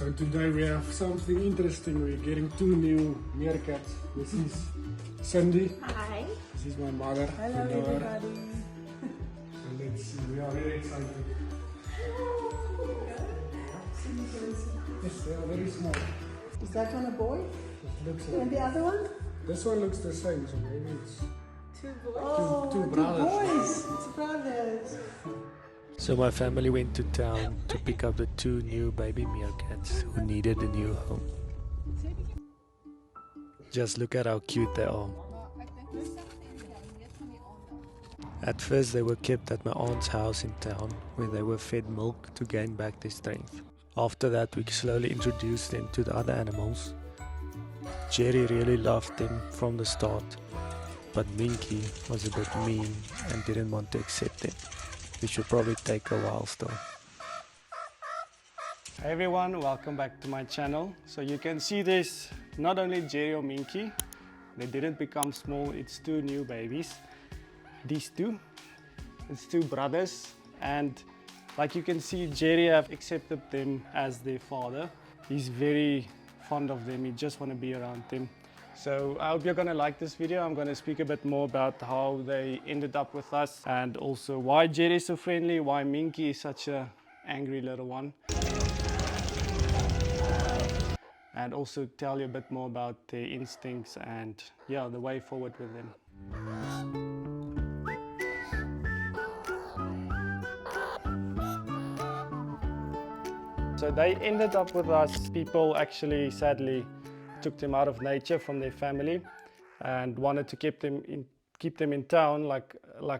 So today we have something interesting. We're getting two new meerkats. This is Cindy. Hi. This is my mother. Hello everybody. We are very excited. Yes, they are very small. Is that one a boy? It looks And like the other one? this one looks the same, so maybe it's Two boys. Oh, two brothers. boys. It's brothers. So my family went to town to pick up the two new baby meerkats who needed a new home. Just look at how cute they are. At first they were kept at my aunt's house in town where they were fed milk to gain back their strength. After that we slowly introduced them to the other animals. Jerry really loved them from the start, but Minky was a bit mean and didn't want to accept them, which will probably take a while still. Hi everyone, welcome back to my channel. So you can see this, not only Jerry or Minky, they didn't become small, it's two new babies. These two, it's two brothers, and like you can see, Jerry have accepted them as their father. He's very fond of them, he just want to be around them. So I hope you're going to like this video. I'm going to speak a bit more about how they ended up with us and also why Jerry is so friendly, why Minky is such a angry little one. And also tell you a bit more about their instincts and yeah, the way forward with them. So they ended up with us. People actually sadly took them out of nature from their family and wanted to keep them in town like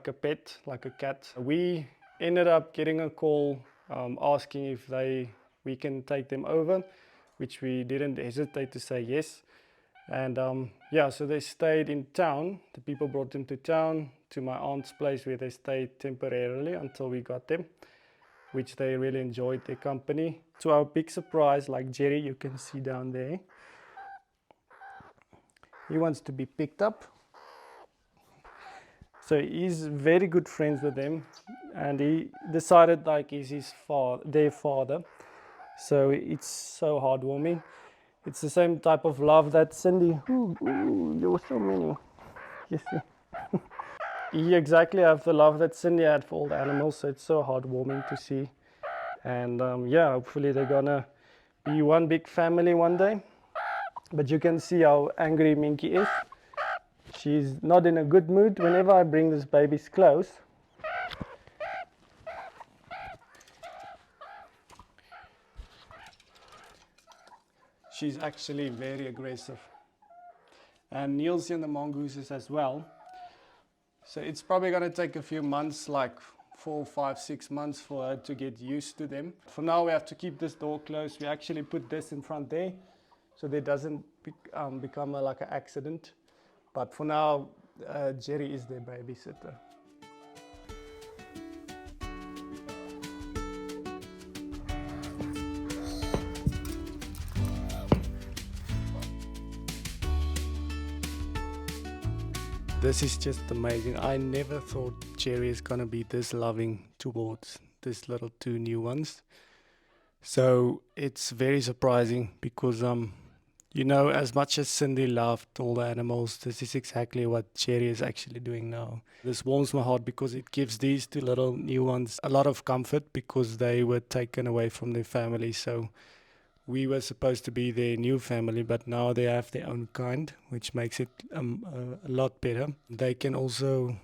a pet, like a cat. We ended up getting a call asking if we can take them over, which we didn't hesitate to say yes. And yeah, so they stayed in town. The people brought them to town, to my aunt's place where they stayed temporarily until we got them, which they really enjoyed their company. To our big surprise, like Jerry, you can see down there, he wants to be picked up. So he's very good friends with them, and he decided like he's their father. So it's so heartwarming. It's the same type of love that Cindy, there were so many, you see. He exactly have the love that Cindy had for all the animals, so it's so heartwarming to see. And yeah, hopefully they're gonna be one big family one day. But you can see how angry Minky is. She's not in a good mood whenever I bring these babies close. She's actually very aggressive. And Niels and the mongooses as well. So it's probably going to take a few months, like 4, 5, 6 months for her to get used to them. For now we have to keep this door closed. We actually put this in front there so there doesn't become like an accident. But for now, Jerry is their babysitter. This is just amazing. I never thought Jerry is gonna be this loving towards this little two new ones. So it's very surprising because you know, as much as Cindy loved all the animals, this is exactly what Jerry is actually doing now. This warms my heart because it gives these two little new ones a lot of comfort because they were taken away from their family. So we were supposed to be their new family, but now they have their own kind, which makes it a lot better. They can also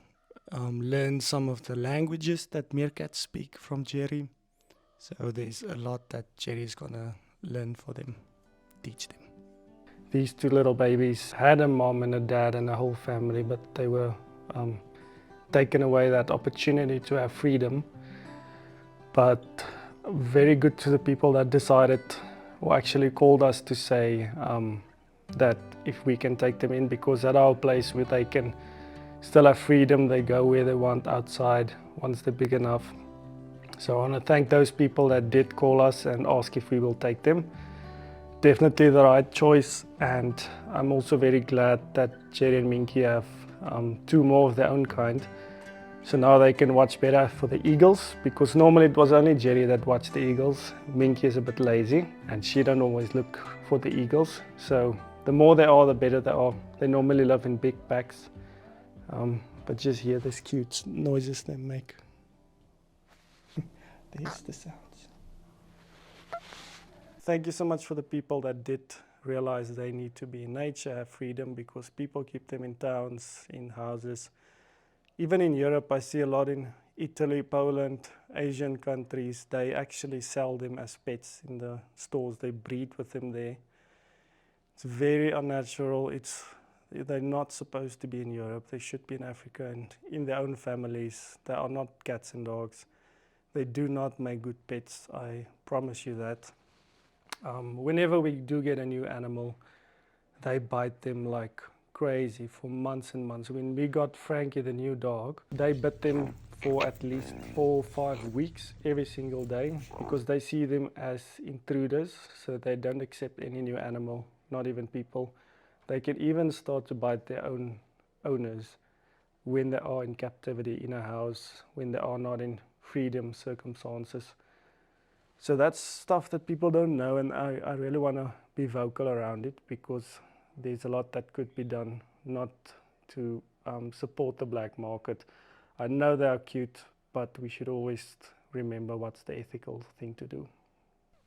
learn some of the languages that meerkats speak from Jerry. So there's a lot that Jerry is gonna learn for them, teach them. These two little babies had a mom and a dad and a whole family, but they were taken away that opportunity to have freedom. But very good to the people that decided, or actually called us to say that if we can take them in, because at our place where they can still have freedom, they go where they want outside once they're big enough. So I want to thank those people that did call us and ask if we will take them. Definitely the right choice, and I'm also very glad that Jerry and Minky have two more of their own kind. So now they can watch better for the eagles, because normally it was only Jerry that watched the eagles. Minky is a bit lazy and she don't always look for the eagles. So the more they are, the better they are. They normally live in big packs. But just hear these cute noises they make. There's the sounds. Thank you so much for the people that did realize they need to be in nature, have freedom, because people keep them in towns, in houses. Even in Europe, I see a lot in Italy, Poland, Asian countries. They actually sell them as pets in the stores. They breed with them there. It's very unnatural. They're not supposed to be in Europe. They should be in Africa and in their own families. They are not cats and dogs. They do not make good pets. I promise you that. Whenever we do get a new animal, they bite them like crazy for months and months. When we got Frankie, the new dog, they bit them for at least 4 or 5 weeks every single day, because they see them as intruders, so they don't accept any new animal, not even people. They can even start to bite their own owners when they are in captivity in a house, when they are not in freedom circumstances. So that's stuff that people don't know, and I really want to be vocal around it, because there's a lot that could be done not to support the black market. I know they are cute, but we should always remember what's the ethical thing to do.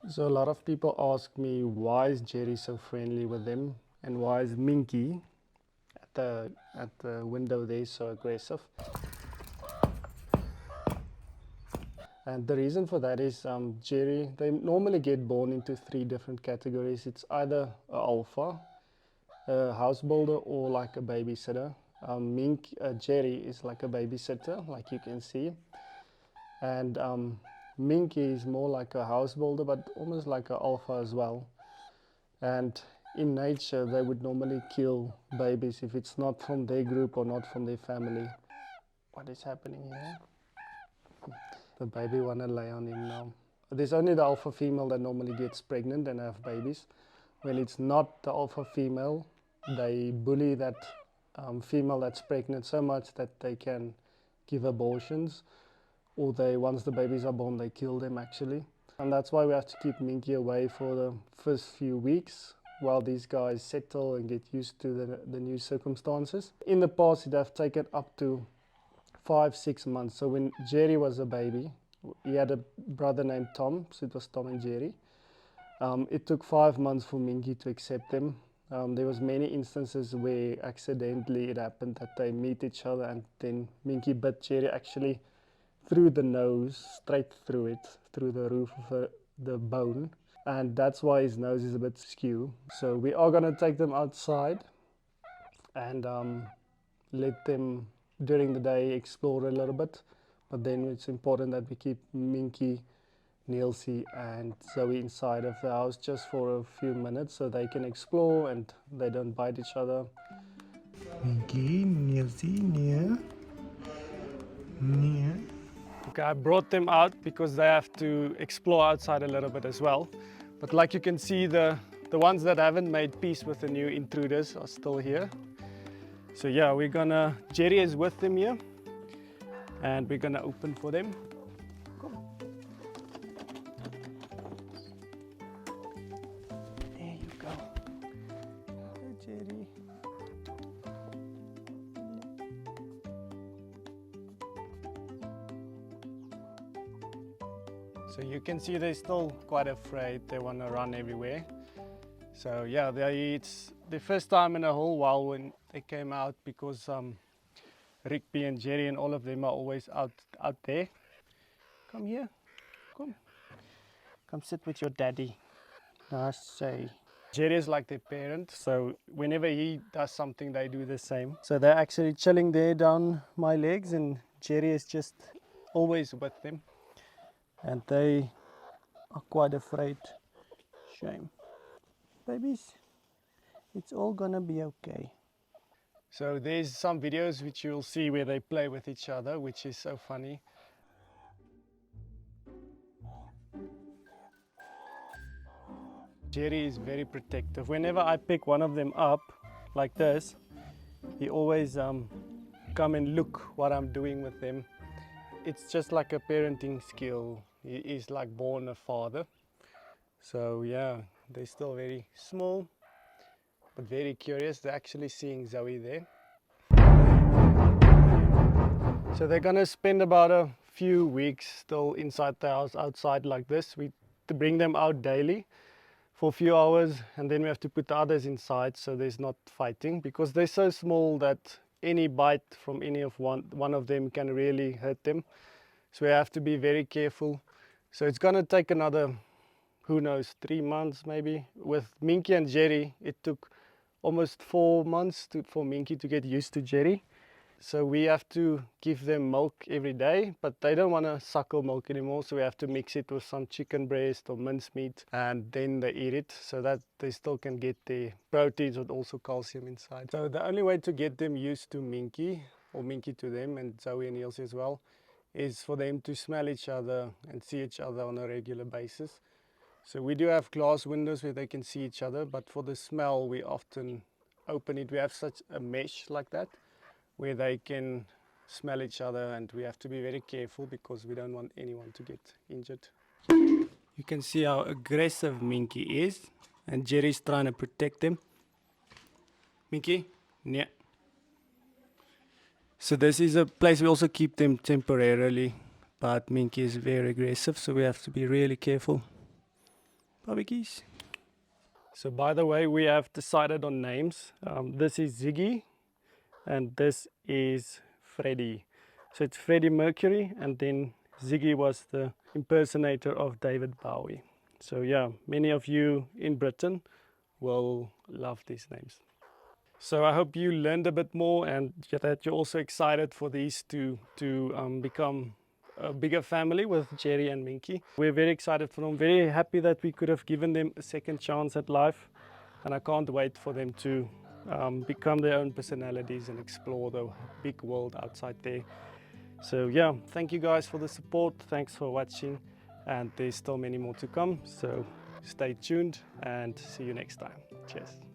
So a lot of people ask me, why is Jerry so friendly with them, and why is Minky at the window there so aggressive? And the reason for that is Jerry, they normally get born into 3 different categories. It's either an alpha, a house builder, or like a babysitter. Jerry is like a babysitter, like you can see. And Minky is more like a house builder, but almost like an alpha as well. And in nature, they would normally kill babies if it's not from their group or not from their family. What is happening here? The baby wanna lay on him now. There's only the alpha female that normally gets pregnant and have babies. When it's not the alpha female, they bully that female that's pregnant so much that they can give abortions, or once the babies are born, they kill them actually. And that's why we have to keep Minky away for the first few weeks while these guys settle and get used to the new circumstances. In the past, it have taken up to 5-6 months. So when Jerry was a baby, he had a brother named Tom, so it was Tom and Jerry. It took 5 months for Minky to accept them. There was many instances where accidentally it happened that they meet each other, and then Minky bit Jerry actually through the nose, straight through it, through the roof of the bone. And that's why his nose is a bit skew. So we are gonna take them outside and let them during the day explore a little bit, but then it's important that we keep Minky, Nielsie and Zoe inside of the house just for a few minutes so they can explore and they don't bite each other. Minky, Nielsie, near. Okay, I brought them out because they have to explore outside a little bit as well. But like you can see, the ones that haven't made peace with the new intruders are still here. So yeah, Jerry is with them here, and we're gonna open for them. Come. There you go. Hey, Jerry. So you can see they're still quite afraid. They want to run everywhere. So yeah, it's the first time in a whole while when they came out, because Rigby and Jerry and all of them are always out there. Come here. Come sit with your daddy. Nice say. Jerry is like their parent, so whenever he does something, they do the same. So they're actually chilling there down my legs, and Jerry is just always with them. And they are quite afraid. Shame. Babies, it's all gonna be okay. So there's some videos which you'll see where they play with each other, which is so funny. Jerry is very protective. Whenever I pick one of them up like this, he always come and look what I'm doing with them. It's just like a parenting skill. He is like born a father. So yeah, they're still very small, but very curious. They're actually seeing Zoe there. So they're gonna spend about a few weeks still inside the house, outside like this. We to bring them out daily for a few hours, and then we have to put the others inside so there's not fighting, because they're so small that any bite from any of one of them can really hurt them. So we have to be very careful. So it's gonna take another, who knows, 3 months maybe. With Minky and Jerry, it took almost 4 months for Minky to get used to Jerry. So we have to give them milk every day, but they don't want to suckle milk anymore, so we have to mix it with some chicken breast or mincemeat, and then they eat it so that they still can get their proteins but also calcium inside. So the only way to get them used to Minky, or Minky to them, and Zoe and Niels as well, is for them to smell each other and see each other on a regular basis. So we do have glass windows where they can see each other, but for the smell we often open it. We have such a mesh like that where they can smell each other, and we have to be very careful because we don't want anyone to get injured. You can see how aggressive Minky is, and Jerry's trying to protect them. Minky? Yeah. So this is a place we also keep them temporarily, but Minky is very aggressive, so we have to be really careful. Barbecue. So by the way, we have decided on names. This is Ziggy, and this is Freddie. So it's Freddie Mercury, and then Ziggy was the impersonator of David Bowie. So yeah, many of you in Britain will love these names. So I hope you learned a bit more, and that you're also excited for these to become a bigger family with Jerry and Minky. We're very excited for them, very happy that we could have given them a second chance at life, and I can't wait for them to become their own personalities and explore the big world outside there. So yeah, thank you guys for the support, thanks for watching, and there's still many more to come, so stay tuned and see you next time. Cheers.